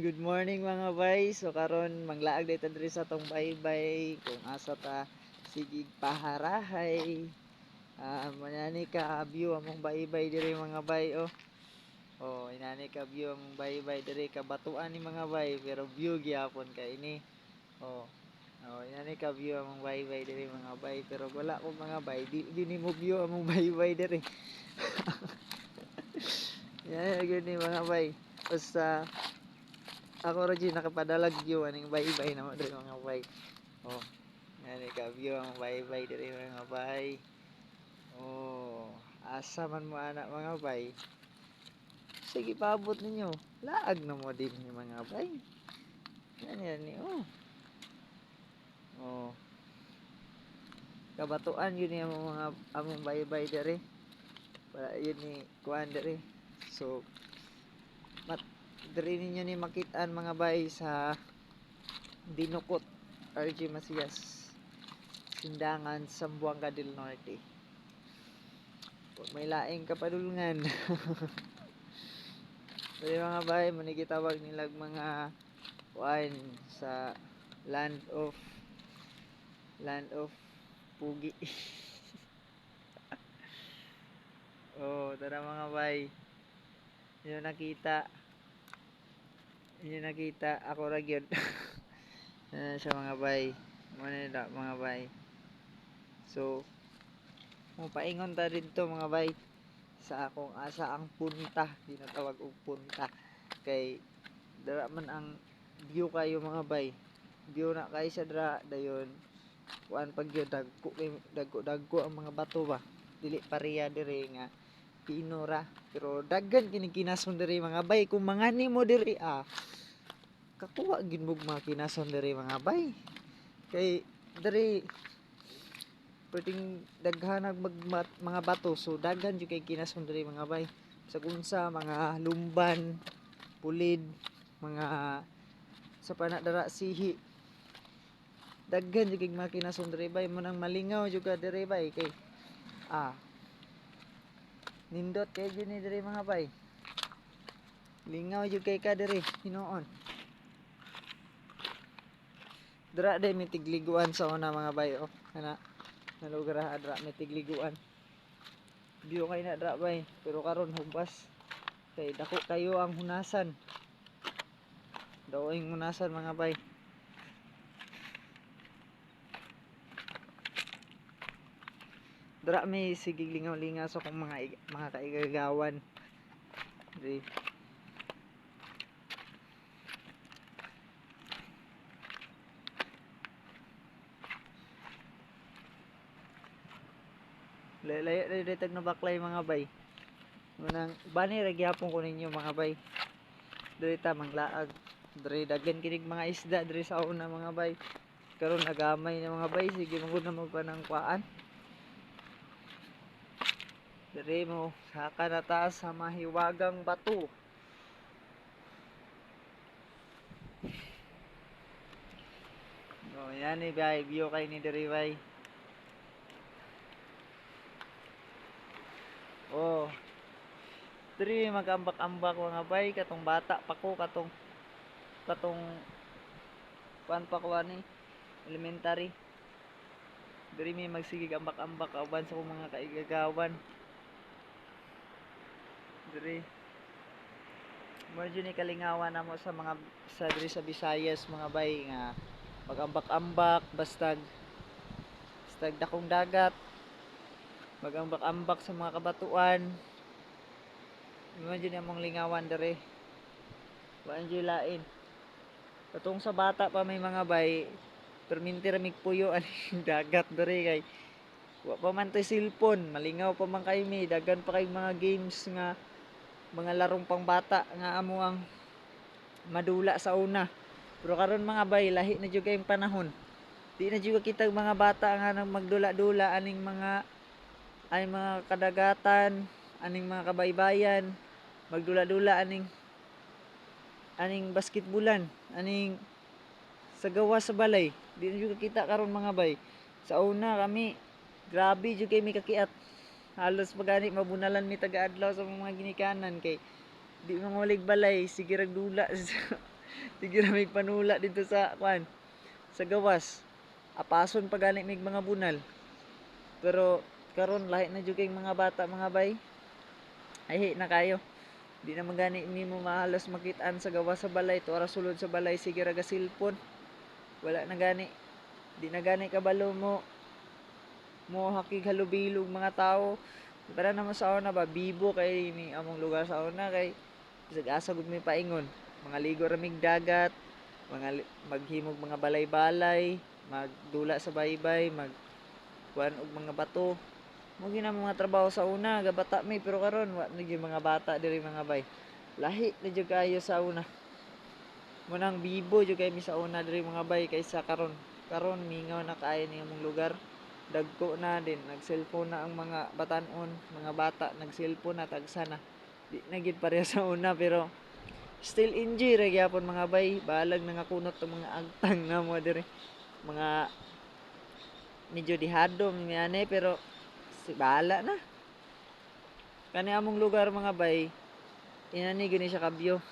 Good morning mga bay. So karon manglaag dito diri sa tong baybay kung asa ta sigig paharahay. Manani ka view among baybay diri mga bay oh. Oh, inani ka view among baybay diri ka batuan ni mga bay pero view gyapon ka ini. Oh. Oh, inani ka view among baybay diri mga bay pero wala ko mga bay di mo view among baybay diri. Yan gyud ni mga bay. Basta ako ra gyud nakapadalag view aning baybay na mo diri mga bay. Oh, yan ka-view ang baybay diri mga bay. Oh, asa man mo anak mga bay. Sige paabot ninyo. Laag na mo din ni mga bay. Yan ni oh. Oh, kabatuan yun ni among mga among baybay diri. Para yun ni kuan diri. So mat diri ninyo ni makitaan mga bay sa Dinukot RG Macias. Sindangan Zamboanga del Norte. Pag may laing kapadulngan. Dili mga bay manigitawag nilag mga kuan sa land of Pugi. Oh, tara mga bay. Yun nakita ako ra gyud. Sa mga bay. Mo na mga bay. So, mo paingon ta didto mga bay sa akong asa ang punta, ginatawag og punta kay dara man ang view kayo mga bay. View na kay sa dra dayon kuan pag gyud dagko ang mga bato ba. Dili pareha diri nga pinura pero daghan kini kinason diri mga bay kung mangani mo diri kakuha gid mo mga kinason diri mga bay kay diri pwedeng daghanag mga bato so daghan jud kay kinason diri mga bay sa kunsa mga lumban pulid mga sa panadara sihi daghan jud kay mga kinason diri bay mo nang malingaw jud ka diri bay kay nindot kay jud ni diri mga bay lingaw jud kay ka diri hinuon dira day mitigliguan sa una mga bay oh kana na lugar dra mitigliguan view kay na dra bay pero karon hubas kay dako kayo ang hunasan daoing hunasan mga bay dra may sigig lingaw-lingaw sa kong mga kaigagawan di layo tag na baklay mga bay munang bani ra gyapon ko ninyo mga bay diri ta manglaag diri daghan kinig mga isda diri sa una mga bay karon nagamay na mga bay sige magud na magpanang kuan diri mo saka na taas sa mahiwagang bato oh yan ni bay view kay ni diri bay oh diri magambak-ambak mga bay katong bata pa ko katong kuan pa ko ani elementary diri may magsigig ambak-ambak kauban sa kong mga kaigagawan diri mo ni kalingawan namo sa mga sa diri sa Visayas mga bay nga magambak-ambak basta dakong dagat magambak-ambak sa mga kabatuan imagine among lingawan diri waan dyan lain katong sa bata pa may mga bay perminti ramig puyo aning dagat diri kay wa pa man tay cellphone malingaw pa man kay mi dagan pa kay mga games nga mga larong pang bata nga amo ang madula sa una pero karon mga bay lahi na jud kayong panahon di na jud kita mga bata nga nang magdula-dula aning mga kadagatan aning mga kabaybayan magdula-dula aning basketbulan aning sa gawa sa balay di na jud kita karon mga bay sa una kami grabe jud kay mi kakiat halos pagani mabunalan mi taga adlaw sa mga ginikanan kay di mangulig balay sige rag dula Sige ra mig panula dito sa kwan, sa gawas. Apason pa gani mig mga bunal. Pero karon lahi na jud kay mga bata mga bay. Ay na kayo. Di na magani nimo mahalos makitaan sa gawas sa balay, to ara sulod sa balay sige ra ga cellphone. Wala na gani. Di na gani kabalo mo hakig halubilog mga tao. Para naman sa una ba bibo kay ni among lugar sa una kay asa gud may paingon. Mga ligo ra mig dagat, maghimog mga balay-balay, magdula sa baybay, kuan og mga bato. Mo gina mga trabaho sa una, gabata mi pero karon wa na gyud mga bata diri mga bay. Lahi na jud kayo sa una. Munang bibo jud kay mi sa una diri mga bay kaysa karon. Karon mingaw na kaayo ni among lugar. Dagko na din, nag-cellphone na ang mga batanon, mga bata nag-cellphone na tagsa na. Di na gid pareha sa una pero still enjoy ra gyapon mga bay. Balag na nga kunot ang mga agtang na mo diri. Mga medyo dihadom ni pero si bala na. Kani among lugar mga bay, inani gini siya kabyo.